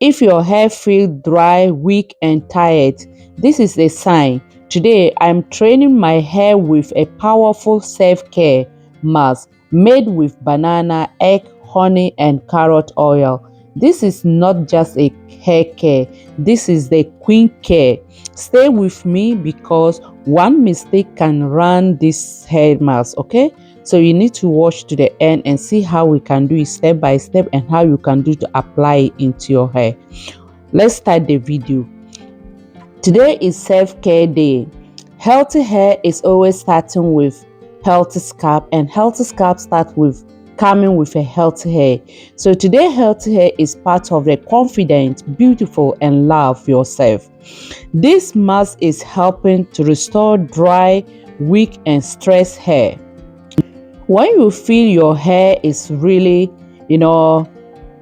If your hair feels dry, weak, and tired, this is a sign. Today, I'm training my hair with a powerful self-care mask made with banana, egg, honey, and carrot oil. This is not just a hair care, this is the queen care. Stay with me because one mistake can ruin this hair mask, okay? So you need to watch to the end and see how we can do it step by step and how you can do to apply it into your hair. Let's start the video. Today is self-care day. Healthy hair is always starting with healthy scalp, and healthy scalp starts with coming with a healthy hair. So today healthy hair is part of the confident, beautiful, and love yourself. This mask is helping to restore dry, weak, and stressed hair. When you feel your hair is really,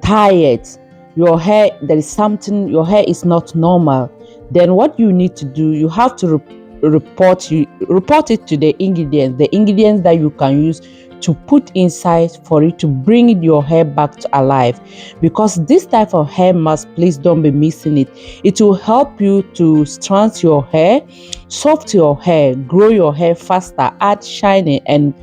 tired, your hair, there is something, your hair is not normal, then what you need to do, you have to report it to the ingredients that you can use to put inside for it to bring your hair back to alive. Because this type of hair mask, please don't be missing it. It will help you to strengthen your hair, soft your hair, grow your hair faster, add shining, and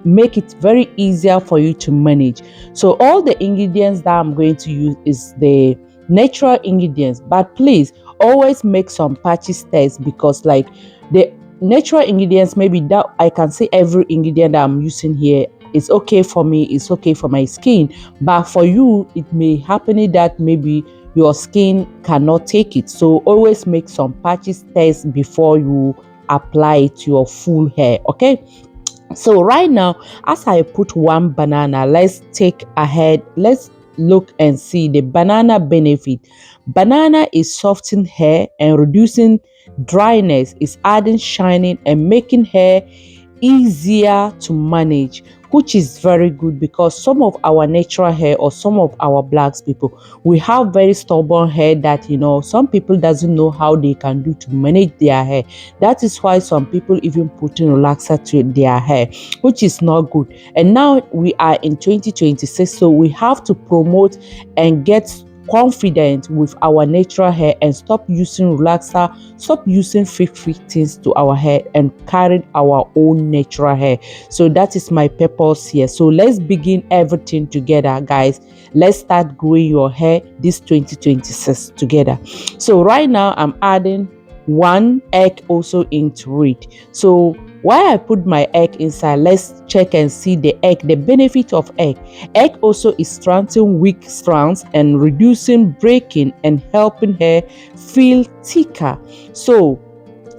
make it very easier for you to manage. So all the ingredients that I'm going to use is the natural ingredients, but please always make some purchase tests, because like the natural ingredients, maybe that I can say every ingredient that I'm using here is okay for me, it's okay for my skin, but for you it may happen that maybe your skin cannot take it. So always make some purchase tests before you apply it to your full hair, okay? So right now, as I put one banana, let's take ahead. Let's look and see the banana benefit. Banana is softening hair and reducing dryness, is adding shining and making hair easier to manage, which is very good, because some of our natural hair or some of our blacks people, we have very stubborn hair that some people doesn't know how they can do to manage their hair. That is why some people even putting relaxer to their hair, which is not good. And now we are in 2026, so we have to promote and get confident with our natural hair and stop using relaxer, stop using fake things to our hair, and carry our own natural hair. So that is my purpose here. So let's begin everything together, guys. Let's start growing your hair this 2026 together. So right now I'm adding one egg also into it. So while I put my egg inside, let's check and see the egg, the benefit of egg. Egg also is strengthening weak strands and reducing breaking and helping hair feel thicker. So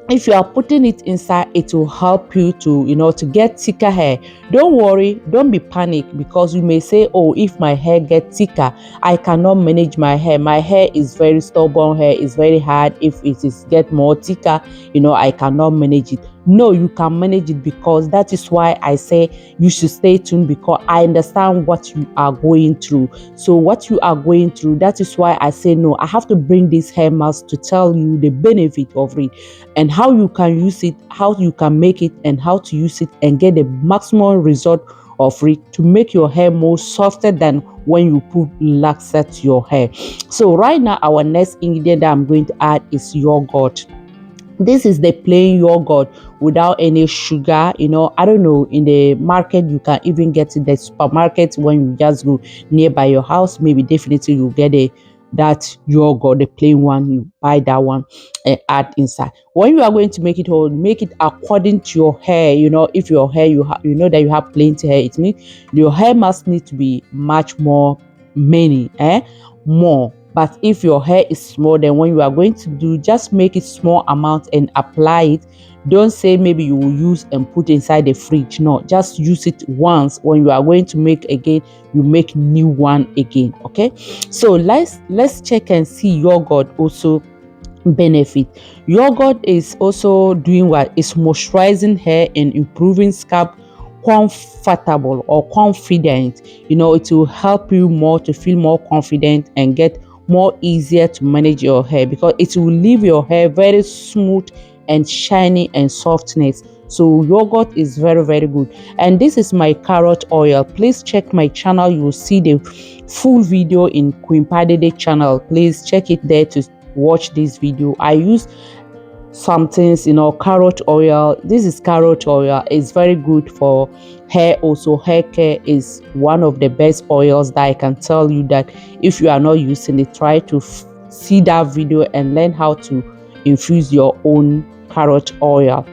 if you are putting it inside, it will help you to to get thicker hair. Don't worry, don't be panicked, because you may say, oh, if my hair gets thicker, I cannot manage my hair. My hair is very stubborn, hair is very hard. If it is get more thicker, I cannot manage it. No, you can manage it, because that is why I say you should stay tuned, because I understand what you are going through. So what you are going through, that is why I say no, I have to bring this hair mask to tell you the benefit of it and how you can use it, how you can make it, and how to use it and get the maximum result of it to make your hair more softer than when you put relaxer to your hair. So right now, our next ingredient that I'm going to add is yogurt. This is the plain yogurt without any sugar. I don't know, in the market you can even get it, the supermarket, when you just go nearby your house, maybe definitely you get that yogurt, the plain one. You buy that one and add inside. When you are going to make it whole, make it according to your hair. If your hair, you know that you have plenty hair, it means your hair must need to be much more more. But if your hair is small, then when you are going to do, just make it small amount and apply it. Don't say maybe you will use and put inside the fridge. No, just use it once. When you are going to make again, you make new one again. Okay, so let's check and see yogurt also benefit. Yogurt is also doing what? Is moisturizing hair and improving scalp comfortable or confident. It will help you more to feel more confident and get more easier to manage your hair, because it will leave your hair very smooth and shiny and softness. So yogurt is very, very good. And this is my carrot oil. Please check my channel. You will see the full video in Queenpagdede channel. Please check it there to watch this video. I use some things, carrot oil. This is carrot oil. It's very good for hair. Also, hair care is one of the best oils that I can tell you that if you are not using it, try to see that video and learn how to infuse your own carrot oil.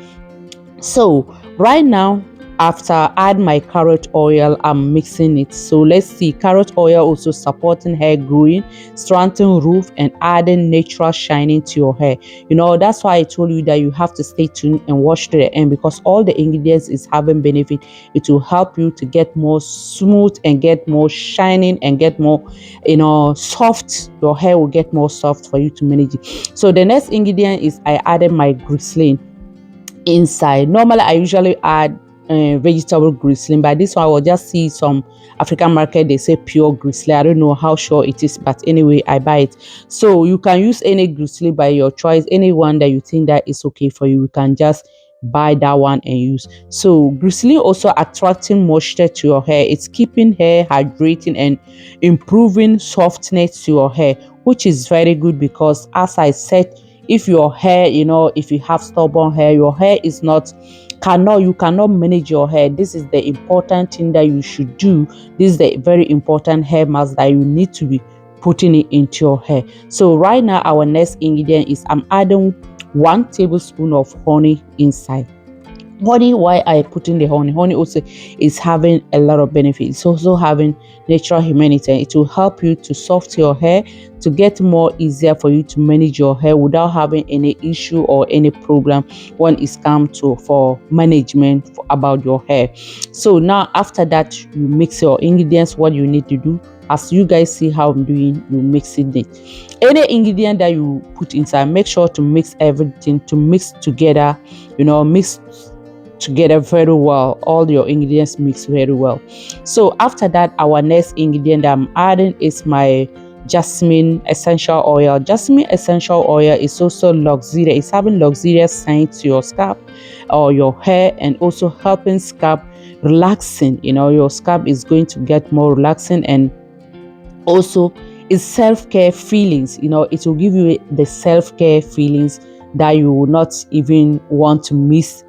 So right now, after add my carrot oil, I'm mixing it. So let's see, carrot oil also supporting hair growing, strengthening roof, and adding natural shining to your hair. That's why I told you that you have to stay tuned and watch to the end, because all the ingredients is having benefit. It will help you to get more smooth and get more shining and get more soft. Your hair will get more soft for you to manage it. So the next ingredient is I added my glycerin inside. Normally I usually add vegetable glycerin, but this one I will just see some African market, they say pure glycerin. I don't know how sure it is, but anyway I buy it. So you can use any glycerin by your choice, any one that you think that is okay for you. You can just buy that one and use. So glycerin also attracting moisture to your hair. It's keeping hair hydrating and improving softness to your hair, which is very good, because as I said, if your hair, if you have stubborn hair, your hair is you cannot manage your hair. This is the important thing that you should do. This is the very important hair mask that you need to be putting it into your hair. So right now our next ingredient is I'm adding 1 tablespoon of honey inside. Honey, why I put in the honey also is having a lot of benefits. It's also having natural humidity. It will help you to soften your hair, to get more easier for you to manage your hair without having any issue or any problem when it's come to for management about your hair. So now after that, you mix your ingredients. What you need to do, as you guys see how I'm doing, you mix it. Any ingredient that you put inside, make sure to mix everything, to mix together, mix together very well. All your ingredients mix very well. So after that, our next ingredient that I'm adding is my Jasmine essential oil. Jasmine essential oil is also luxurious. It's having luxurious scent to your scalp or your hair, and also helping scalp relaxing. Your scalp is going to get more relaxing, and also it's self-care feelings. It will give you the self-care feelings that you will not even want to miss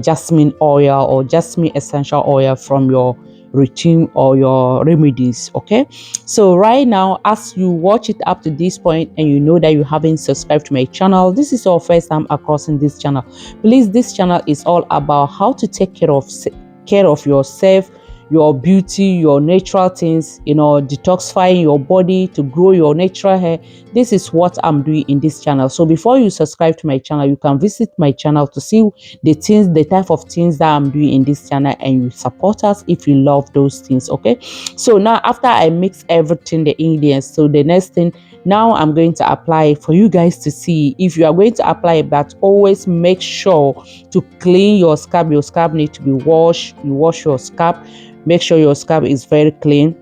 jasmine oil or jasmine essential oil from your routine or your remedies. Okay, so right now, as you watch it up to this point and you know that you haven't subscribed to my channel, this is your first time across in this channel, please, this channel is all about how to take care of yourself, your beauty, your natural things, detoxifying your body to grow your natural hair. This is what I'm doing in this channel. So before you subscribe to my channel, you can visit my channel to see the type of things that I'm doing in this channel, and you support us if you love those things. Okay, so now after I mix everything, the ingredients, so the next thing, now I'm going to apply it for you guys to see. If you are going to apply it, but always make sure to clean your scalp. Your scalp needs to be washed. You wash your scalp. Make sure your scalp is very clean.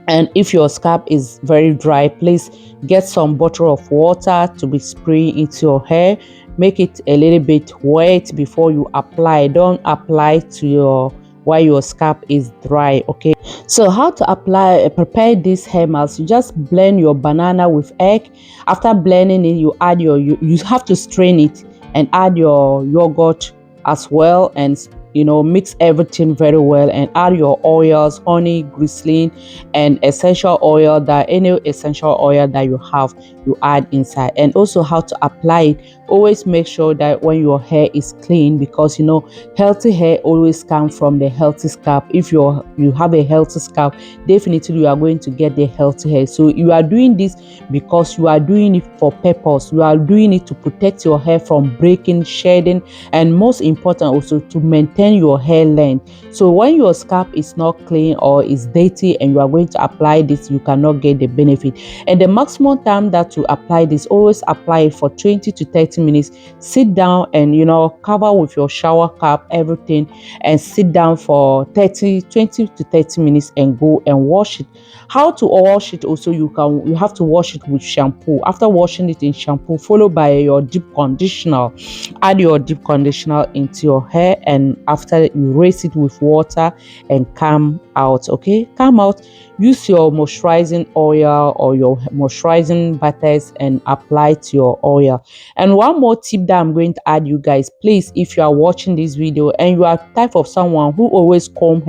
And if your scalp is very dry, please get some bottle of water to be spraying into your hair. Make it a little bit wet before you apply. Don't apply to while your scalp is dry. Okay, so how to prepare this hair mask? You just blend your banana with egg. After blending it, you add you have to strain it and add your yogurt as well, and mix everything very well, and add your oils, honey, glycerin, and essential oil. That any essential oil that you have, you add inside. And also how to apply it. Always make sure that when your hair is clean, because healthy hair always comes from the healthy scalp. If you have a healthy scalp, definitely you are going to get the healthy hair. So you are doing this because you are doing it for purpose. You are doing it to protect your hair from breaking, shedding, and most important also to maintain maintain your hair length. So when your scalp is not clean or is dirty and you are going to apply this, you cannot get the benefit. And the maximum time that to apply this, always apply it for 20 to 30 minutes. Sit down and cover with your shower cap, everything, and sit down for 20 to 30 minutes and go and wash it. How to wash it also, you have to wash it with shampoo. After washing it in shampoo, followed by your deep conditioner, add your deep conditioner into your hair, and after you rinse it with water and calm out. Okay, calm out. Use your moisturizing oil or your moisturizing butters and apply to your oil. And one more tip that I'm going to add, you guys, please, if you are watching this video and you are type of someone who always comb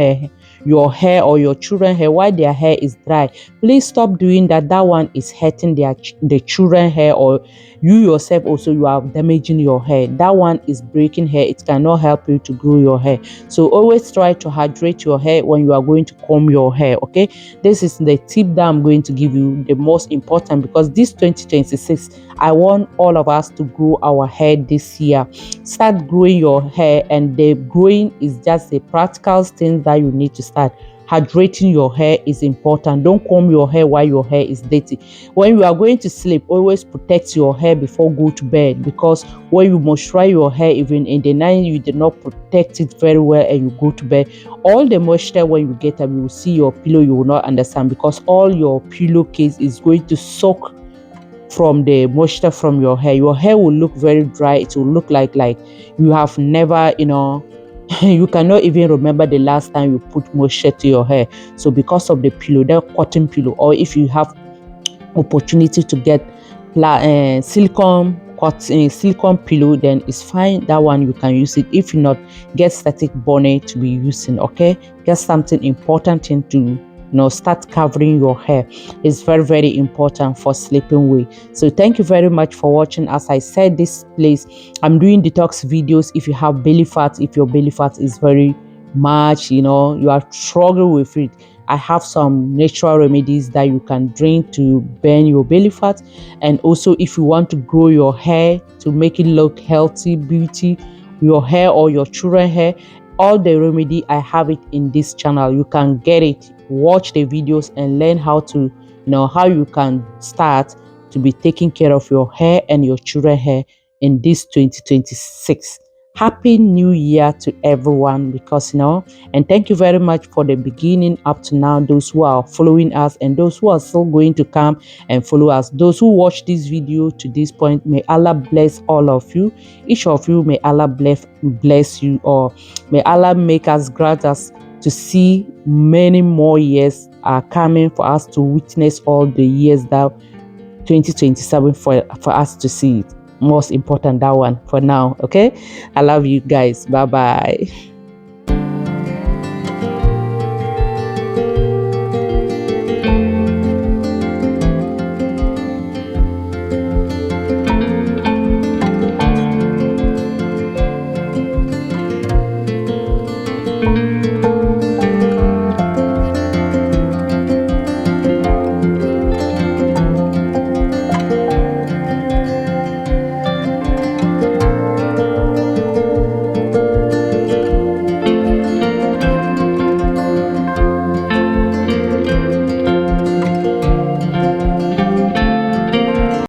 your hair or your children hair while their hair is dry, please stop doing that. That one is hurting the children hair, or you yourself also, you are damaging your hair. That one is breaking hair. It cannot help you to grow your hair. So always try to hydrate your hair when you are going to comb your hair. Okay, this is the tip that I'm going to give you, the most important, because this 2026, I want all of us to grow our hair this year. Start growing your hair, and the growing is just a practical thing that you need to start. Hydrating your hair is important. Don't comb your hair while your hair is dirty. When you are going to sleep, always protect your hair before go to bed, because when you moisturize your hair even in the night, you did not protect it very well and you go to bed, all the moisture, when you get up, you will see your pillow, you will not understand, because all your pillowcase is going to soak from the moisture from your hair. Your hair will look very dry. It will look like you have never you cannot even remember the last time you put moisture to your hair. So because of the pillow, the cotton pillow, or if you have opportunity to get silicone pillow, then it's fine. That one you can use it. If not, get static bonnet to be using. Okay, get something important into start covering your hair. It's very, very important for sleeping well. So thank you very much for watching. As I said, this place, I'm doing detox videos. If you have belly fat, if your belly fat is very much, you are struggling with it, I have some natural remedies that you can drink to burn your belly fat. And also, if you want to grow your hair to make it look healthy, beauty, your hair or your children hair, all the remedy, I have it in this channel. You can get it, watch the videos, and learn how to how you can start to be taking care of your hair and your children hair in this 2026. Happy New Year to everyone, because and thank you very much for the beginning up to now, those who are following us and those who are still going to come and follow us. Those who watch this video to this point, may Allah bless all of you. Each of you, may Allah bless you, or may Allah make us, grant us to see many more years are coming for us to witness all the years that 2027 for us to see it. Most important, that one for now. Okay, I love you guys. Bye bye.